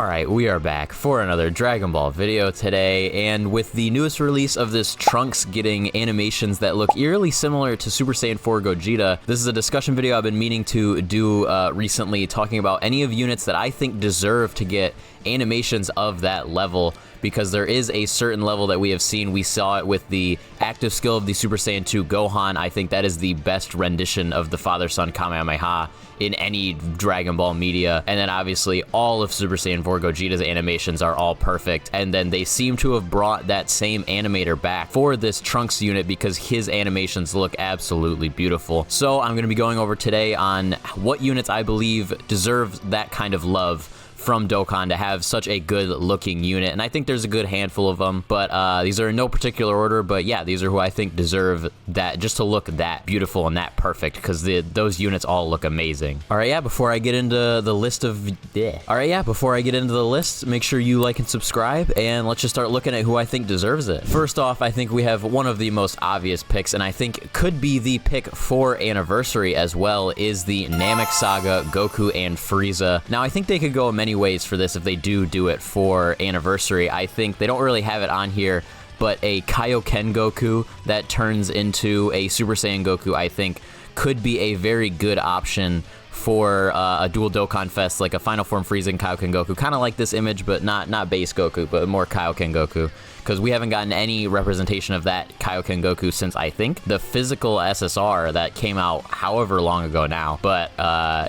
Alright, we are back for another Dragon Ball video today, and with the newest release of this Trunks getting animations that look eerily similar to Super Saiyan 4 Gogeta, this is a discussion video I've been meaning to do recently, talking about any of units that I think deserve to get animations of that level, because there is a certain level that we have seen. We saw it with the active skill of the Super Saiyan 2 Gohan. I think that is the best rendition of the Father-Son Kamehameha in any Dragon Ball media. And then obviously all of Super Saiyan 4 Gogeta's animations are all perfect. And then they seem to have brought that same animator back for this Trunks unit because his animations look absolutely beautiful. So I'm going to be going over today on what units I believe deserve that kind of love from Dokkan to have such a good looking unit, and I think there's a good handful of them, but these are in no particular order, but yeah, these are who I think deserve that, just to look that beautiful and that perfect, because those units all look amazing. Alright, yeah, before I get into the list, make sure you like and subscribe, and let's just start looking at who I think deserves it. First off, I think we have one of the most obvious picks, and I think could be the pick for Anniversary as well, is the Namek Saga, Goku, and Frieza. Now, I think they could go many ways for this if they do it for Anniversary. I think they don't really have it on here, but a Kaioken Goku that turns into a Super Saiyan Goku, I think, could be a very good option for a dual Dokkan Fest, like a Final Form Frieza and Kaioken Goku, kind of like this image, but not base Goku, but more Kaioken Goku, because we haven't gotten any representation of that Kaioken Goku since, I think, the physical SSR that came out however long ago now. But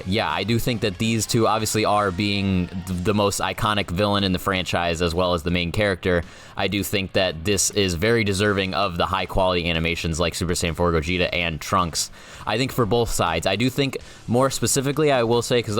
yeah, I do think that these two obviously are, being the most iconic villain in the franchise as well as the main character. I do think that this is very deserving of the high quality animations like Super Saiyan 4 Gogeta and Trunks. I think for both sides. I do think more specifically, I will say, because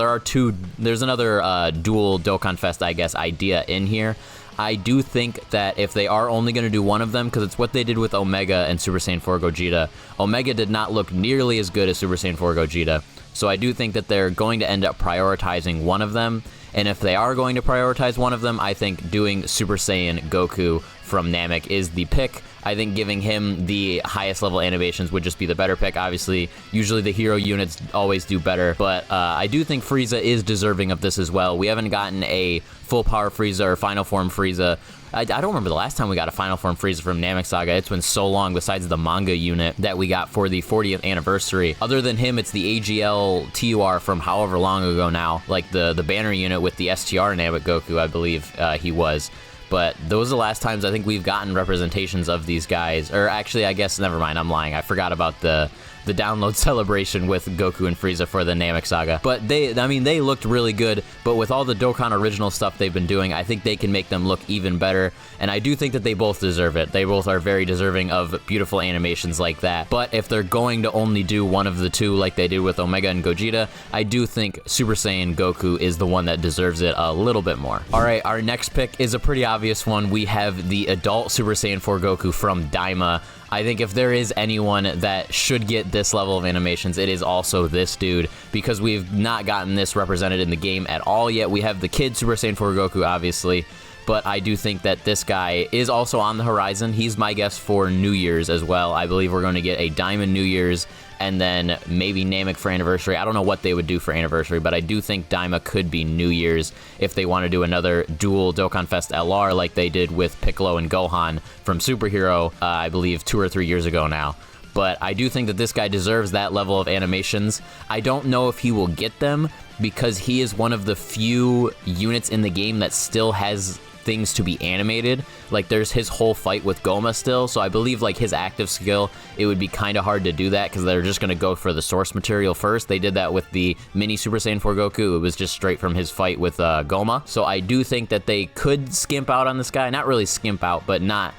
there's another dual Dokkan Fest, I guess, idea in here. I do think that if they are only going to do one of them, because it's what they did with Omega and Super Saiyan 4 Gogeta, Omega did not look nearly as good as Super Saiyan 4 Gogeta. So I do think that they're going to end up prioritizing one of them. And if they are going to prioritize one of them, I think doing Super Saiyan Goku from Namek is the pick. I think giving him the highest level animations would just be the better pick. Obviously, usually the hero units always do better, but I do think Frieza is deserving of this as well. We haven't gotten a full power Frieza or final form Frieza. I don't remember the last time we got a final form Frieza from Namek Saga. It's been so long, besides the manga unit that we got for the 40th anniversary. Other than him, it's the AGL TUR from however long ago now, like the banner unit with the STR Namek Goku, I believe he was. But those are the last times I think we've gotten representations of these guys. Or actually, I guess, never mind, I'm lying. I forgot about the download celebration with Goku and Frieza for the Namek Saga. But they looked really good, but with all the Dokkan original stuff they've been doing, I think they can make them look even better, and I do think that they both deserve it. They both are very deserving of beautiful animations like that. But if they're going to only do one of the two like they did with Omega and Gogeta, I do think Super Saiyan Goku is the one that deserves it a little bit more. Alright, our next pick is a pretty obvious one. We have the adult Super Saiyan 4 Goku from Daima. I think if there is anyone that should get this level of animations, it is also this dude, because we've not gotten this represented in the game at all yet. We have the kid Super Saiyan 4 Goku, obviously, but I do think that this guy is also on the horizon. He's my guess for New Year's as well. I believe we're going to get a Diamond New Year's, and then maybe Namek for Anniversary. I don't know what they would do for Anniversary, but I do think Daima could be New Year's if they want to do another dual Dokkan Fest LR like they did with Piccolo and Gohan from Superhero, I believe 2 or 3 years ago now. But I do think that this guy deserves that level of animations. I don't know if he will get them, because he is one of the few units in the game that still has things to be animated. Like, there's his whole fight with Goma still, so I believe, like, his active skill, it would be kind of hard to do that, because they're just going to go for the source material first. They did that with the mini Super Saiyan 4 Goku. It was just straight from his fight with Goma. So I do think that they could skimp out on this guy. Not really skimp out, but not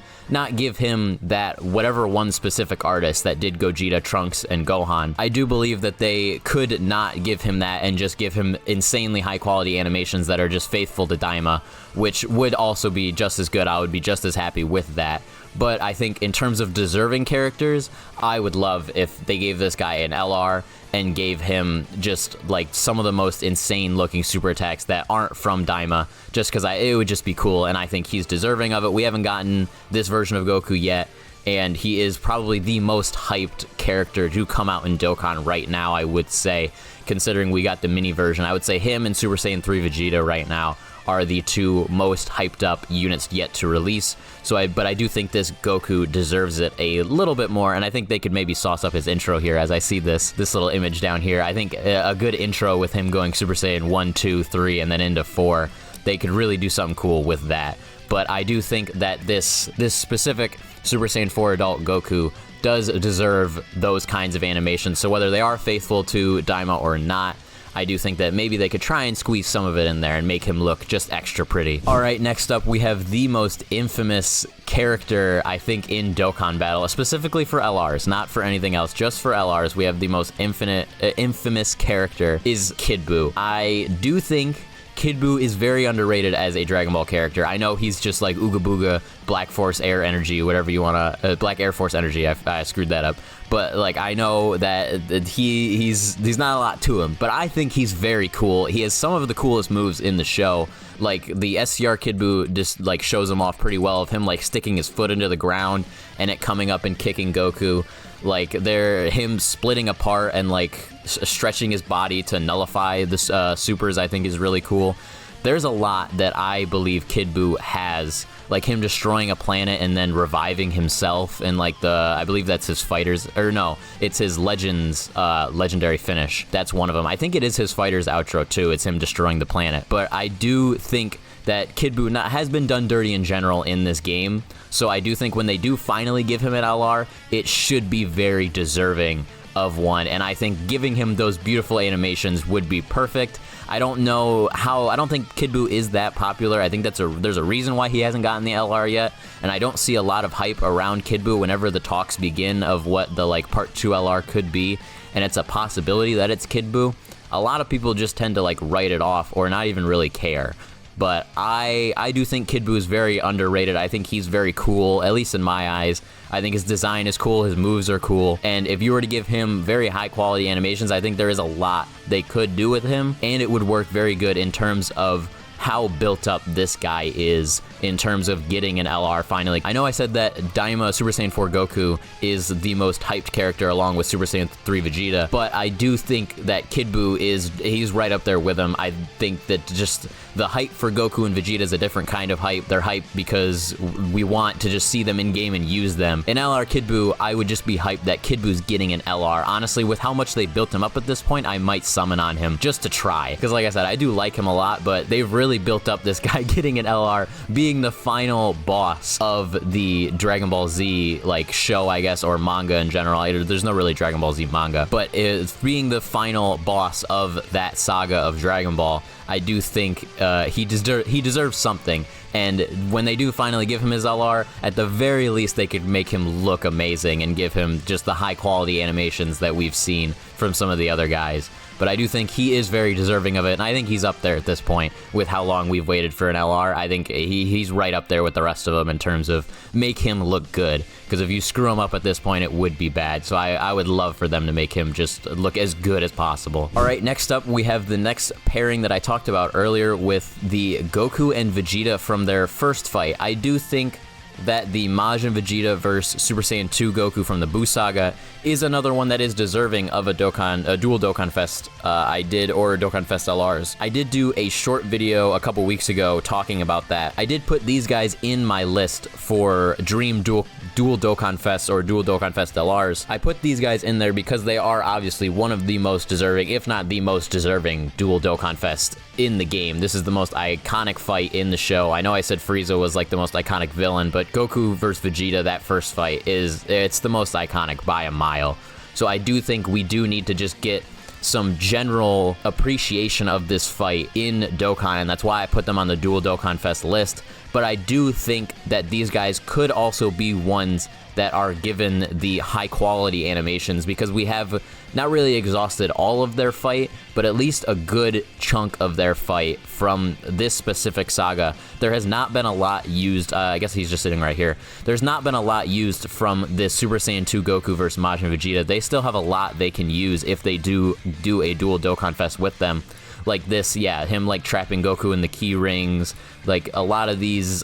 give him that whatever one specific artist that did Gogeta, Trunks, and Gohan. I do believe that they could not give him that and just give him insanely high quality animations that are just faithful to Daima, which would also be just as good. I would be just as happy with that. But I think in terms of deserving characters, I would love if they gave this guy an LR and gave him just like some of the most insane looking super attacks that aren't from Daima, just because it would just be cool, and I think he's deserving of it. We haven't gotten this version of Goku yet, and he is probably the most hyped character to come out in Dokkan right now, I would say, considering we got the mini version. I would say him and Super Saiyan 3 Vegeta right now are the two most hyped up units yet to release. But I do think this Goku deserves it a little bit more, and I think they could maybe sauce up his intro here as I see this little image down here. I think a good intro with him going Super Saiyan 1, 2, 3, and then into 4, they could really do something cool with that. But I do think that this specific Super Saiyan 4 adult Goku does deserve those kinds of animations. So whether they are faithful to Daima or not, I do think that maybe they could try and squeeze some of it in there and make him look just extra pretty. All right, next up we have the most infamous character, I think, in Dokkan Battle, specifically for LRs, not for anything else, just for LRs. We have the most infamous character is Kid Buu. I do think Kid Buu is very underrated as a Dragon Ball character. I know he's just like Ooga Booga, Black Force Air Energy, whatever you want to, Black Air Force Energy, I screwed that up. But like, I know that he's not a lot to him, but I think he's very cool. He has some of the coolest moves in the show. Like the SCR Kid Buu just like shows him off pretty well, of him like sticking his foot into the ground and it coming up and kicking Goku. Like him splitting apart and like stretching his body to nullify the supers, I think is really cool. There's a lot that I believe Kid Buu has, like him destroying a planet and then reviving himself, and like I believe that's his fighters, or no, it's his Legends legendary finish. That's one of them. I think it is his fighters outro too. It's him destroying the planet. But I do think that Kid Buu has been done dirty in general in this game, so I do think when they do finally give him an LR, it should be very deserving of one, and I think giving him those beautiful animations would be perfect. I don't know how, I don't think Kid Buu is that popular. I think there's a reason why he hasn't gotten the LR yet, and I don't see a lot of hype around Kid Buu whenever the talks begin of what the like Part 2 LR could be, and it's a possibility that it's Kid Buu. A lot of people just tend to like write it off or not even really care. But I do think Kid Buu is very underrated. I think he's very cool, at least in my eyes. I think his design is cool, his moves are cool, and if you were to give him very high quality animations, I think there is a lot they could do with him, and it would work very good in terms of how built up this guy is in terms of getting an LR finally. I know I said that Daima Super Saiyan 4 Goku is the most hyped character along with Super Saiyan 3 Vegeta, but I do think that Kid Buu he's right up there with him. I think that just the hype for Goku and Vegeta is a different kind of hype. They're hyped because we want to just see them in game and use them. In LR Kid Buu, I would just be hyped that Kid Buu's getting an LR. Honestly, with how much they built him up at this point, I might summon on him just to try. Because like I said, I do like him a lot, but they've really built up this guy getting an LR, being the final boss of the Dragon Ball Z like show, I guess, or manga in general. There's no really Dragon Ball Z manga, but it's being the final boss of that saga of Dragon Ball. I do think he deserves something, and when they do finally give him his LR, at the very least they could make him look amazing and give him just the high quality animations that we've seen from some of the other guys. But I do think he is very deserving of it, and I think he's up there at this point with how long we've waited for an LR. I think he's right up there with the rest of them in terms of make him look good, because if you screw him up at this point, it would be bad. So I would love for them to make him just look as good as possible. All right, next up, we have the next pairing that I talked about earlier with the Goku and Vegeta from their first fight. I do think that the Majin Vegeta versus Super Saiyan 2 Goku from the Buu Saga is another one that is deserving of a dual Dokkan Fest or Dokkan Fest LRs. I did do a short video a couple weeks ago talking about that. I did put these guys in my list for Dream Dual Dokkan Fest or Dual Dokkan Fest LRs. I put these guys in there because they are obviously one of the most deserving, if not the most deserving, Dual Dokkan Fest in the game. This is the most iconic fight in the show. I know I said Frieza was like the most iconic villain, but Goku versus Vegeta, that first fight, it's the most iconic by a mile. So I do think we do need to just get some general appreciation of this fight in Dokkan, and that's why I put them on the Dual Dokkan Fest list. But I do think that these guys could also be ones that are given the high quality animations, because we have not really exhausted all of their fight, but at least a good chunk of their fight from this specific saga. There has not been a lot used, I guess he's just sitting right here. There's not been a lot used from this Super Saiyan 2 Goku versus Majin Vegeta. They still have a lot they can use if they do a Dual Dokkan Fest with them. Like this, yeah, him like trapping Goku in the key rings. Like a lot of these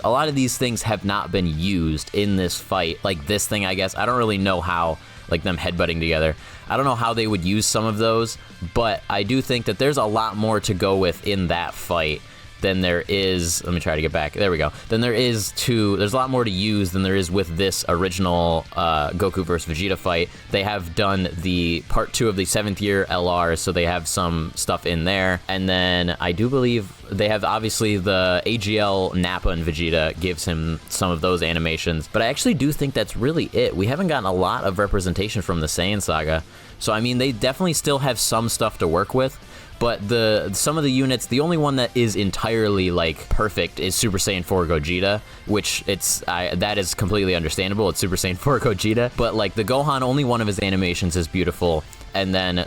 things have not been used in this fight. Like this thing, I guess, I don't really know how, like them headbutting together. I don't know how they would use some of those, but I do think that there's a lot more to go with in that fight than there is, let me try to get back, there we go, than there is there's a lot more to use than there is with this original Goku vs. Vegeta fight. They have done the part 2 of the 7th year LRs, so they have some stuff in there. And then I do believe they have, obviously, the AGL Nappa and Vegeta gives him some of those animations, but I actually do think that's really it. We haven't gotten a lot of representation from the Saiyan Saga, so I mean, they definitely still have some stuff to work with. But some of the units, the only one that is entirely like perfect is Super Saiyan 4 Gogeta, which that is completely understandable. It's Super Saiyan 4 Gogeta, but like the Gohan, only one of his animations is beautiful. And then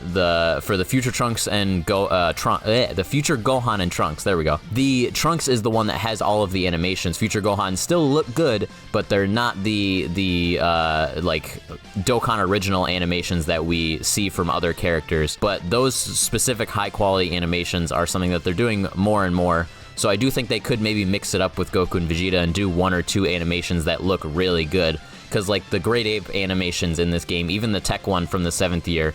for the future Trunks and the future Gohan and Trunks, there we go. The Trunks is the one that has all of the animations. Future Gohan still look good, but they're not the like Dokkan original animations that we see from other characters. But those specific high quality animations are something that they're doing more and more. So I do think they could maybe mix it up with Goku and Vegeta and do 1 or 2 animations that look really good. Because like the Great Ape animations in this game, even the Tech one from the 7th year,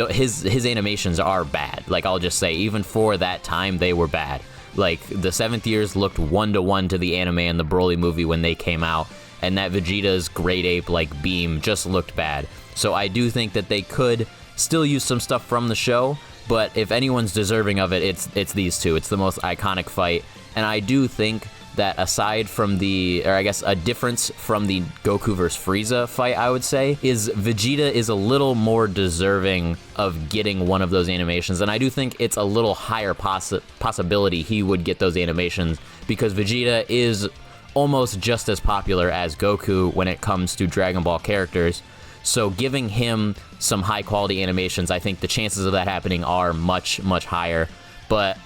his animations are bad. Like, I'll just say, even for that time, they were bad. Like, the 7th years looked 1-to-1 to the anime and the Broly movie when they came out, and that Vegeta's Great Ape, like, beam just looked bad. So I do think that they could still use some stuff from the show, but if anyone's deserving of it, it's these two. It's the most iconic fight, and I do think that aside from a difference from the Goku vs. Frieza fight, I would say, is Vegeta is a little more deserving of getting one of those animations, and I do think it's a little higher possibility he would get those animations, because Vegeta is almost just as popular as Goku when it comes to Dragon Ball characters. So giving him some high-quality animations, I think the chances of that happening are much, much higher. But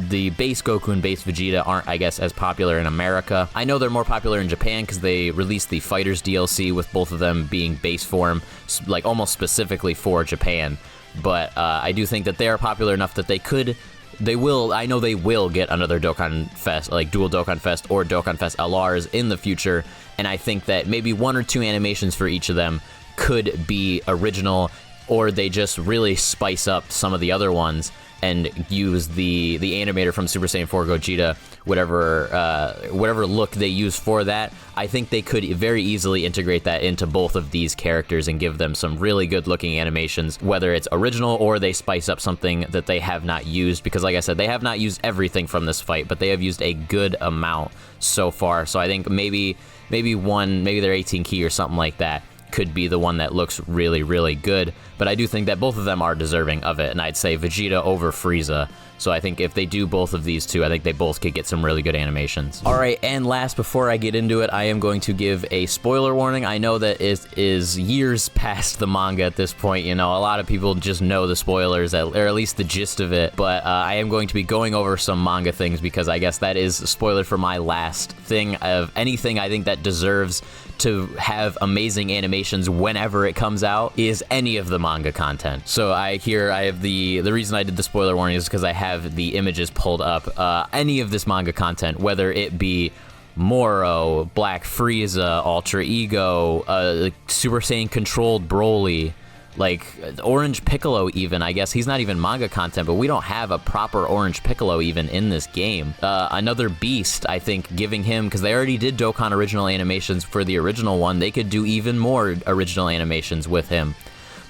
the base Goku and base Vegeta aren't, I guess, as popular in America. I know they're more popular in Japan because they released the Fighters DLC with both of them being base form, like almost specifically for Japan. But I do think that they are popular enough that I know they will get another Dokkan Fest, like Dual Dokkan Fest or Dokkan Fest LRs in the future. And I think that maybe 1 or 2 animations for each of them could be original, or they just really spice up some of the other ones and use the animator from Super Saiyan 4 Gogeta, whatever look they use for that. I think they could very easily integrate that into both of these characters and give them some really good looking animations, whether it's original or they spice up something that they have not used, because like I said, they have not used everything from this fight, but they have used a good amount so far. So I think maybe their 18 key or something like that could be the one that looks really, really good. But I do think that both of them are deserving of it, and I'd say Vegeta over Frieza. So I think if they do both of these two, I think they both could get some really good animations. All right, and last, before I get into it, I am going to give a spoiler warning. I know that it is years past the manga at this point. You know, a lot of people just know the spoilers, or at least the gist of it. But I am going to be going over some manga things, because I guess that is a spoiler for my last thing of anything I think that deserves to have amazing animations whenever it comes out is any of the manga content. So I have the reason I did the spoiler warning is because I have the images pulled up. Any of this manga content, whether it be Moro, Black Frieza, Ultra Ego, Super Saiyan controlled Broly, like Orange Piccolo even, I guess he's not even manga content, but we don't have a proper Orange Piccolo even in this game. Another Beast, I think, giving him, because they already did Dokkan original animations for the original one, they could do even more original animations with him.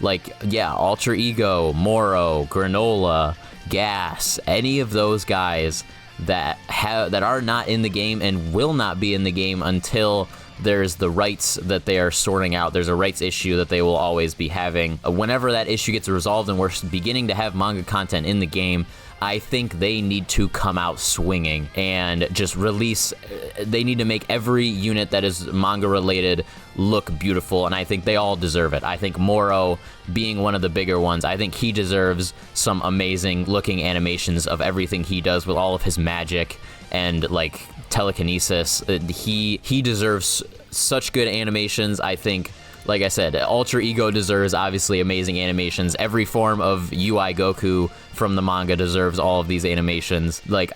Like, yeah, Ultra Ego, Moro, Granola, Gas, any of those guys that are not in the game and will not be in the game until there's the rights that they are sorting out. There's a rights issue that they will always be having. Whenever that issue gets resolved and we're beginning to have manga content in the game, I think they need to come out swinging and just release. They need to make every unit that is manga related look beautiful, and I think they all deserve it. I think Moro, being one of the bigger ones, I think he deserves some amazing looking animations of everything he does with all of his magic and like telekinesis. He deserves such good animations. I think, like I said, Ultra Ego deserves obviously amazing animations. Every form of UI Goku from the manga deserves all of these animations. Like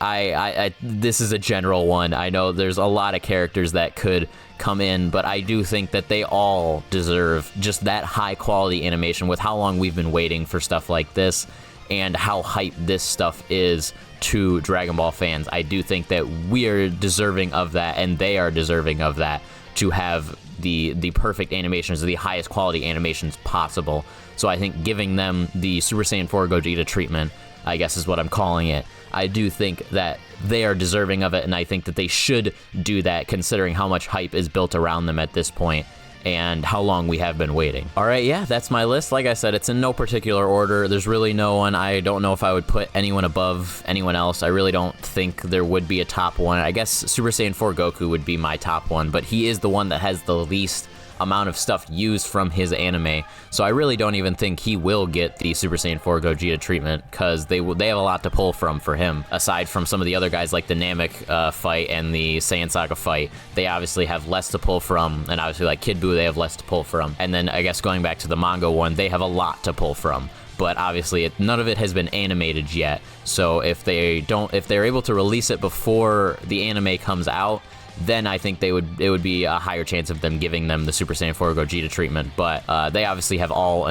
this is a general one. I know there's a lot of characters that could come in, but I do think that they all deserve just that high quality animation with how long we've been waiting for stuff like this and how hype this stuff is to Dragon Ball fans. I do think that we are deserving of that, and they are deserving of that, to have the perfect animations, the highest quality animations possible. So I think giving them the Super Saiyan 4 Gogeta treatment, I guess is what I'm calling it, I do think that they are deserving of it, and I think that they should do that considering how much hype is built around them at this point and how long we have been waiting. All right, yeah, that's my list. Like I said, it's in no particular order. There's really no one. I don't know if I would put anyone above anyone else. I really don't think there would be a top one. I guess Super Saiyan 4 Goku would be my top one, but he is the one that has the least amount of stuff used from his anime, so I really don't even think he will get the Super Saiyan 4 Gogeta treatment, because they have a lot to pull from for him. Aside from some of the other guys like the Namek fight and the Saiyan Saga fight, they obviously have less to pull from, and obviously like Kid Buu, they have less to pull from. And then I guess going back to the manga one, they have a lot to pull from, but obviously none of it has been animated yet. So if they're able to release it before the anime comes out, then I think it would be a higher chance of them giving them the Super Saiyan 4 Gogeta treatment. But they obviously have all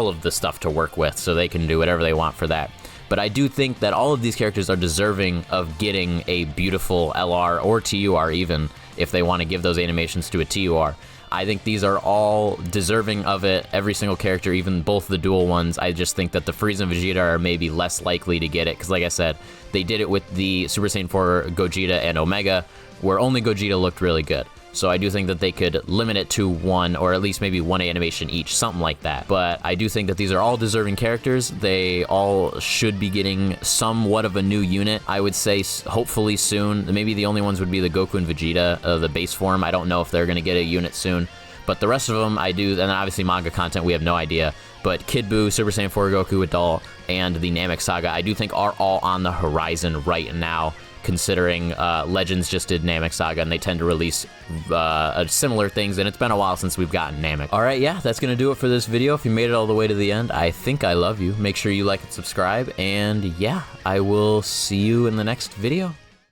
of the stuff to work with, so they can do whatever they want for that. But I do think that all of these characters are deserving of getting a beautiful LR or TUR, even if they want to give those animations to a TUR. I think these are all deserving of it, every single character, even both the dual ones. I just think that the Frieza and Vegeta are maybe less likely to get it, because like I said, they did it with the Super Saiyan 4 Gogeta and Omega, where only Gogeta looked really good. So I do think that they could limit it to one, or at least maybe one animation each, something like that. But I do think that these are all deserving characters. They all should be getting somewhat of a new unit, I would say, hopefully soon. Maybe the only ones would be the Goku and Vegeta, the base form. I don't know if they're going to get a unit soon. But the rest of them, I do, and then obviously manga content, we have no idea. But Kid Buu, Super Saiyan 4 Goku Adult, and the Namek Saga, I do think are all on the horizon right now, considering Legends just did Namek Saga, and they tend to release similar things, and it's been a while since we've gotten Namek. All right, yeah, that's gonna do it for this video. If you made it all the way to the end, I think I love you. Make sure you like and subscribe, and yeah, I will see you in the next video.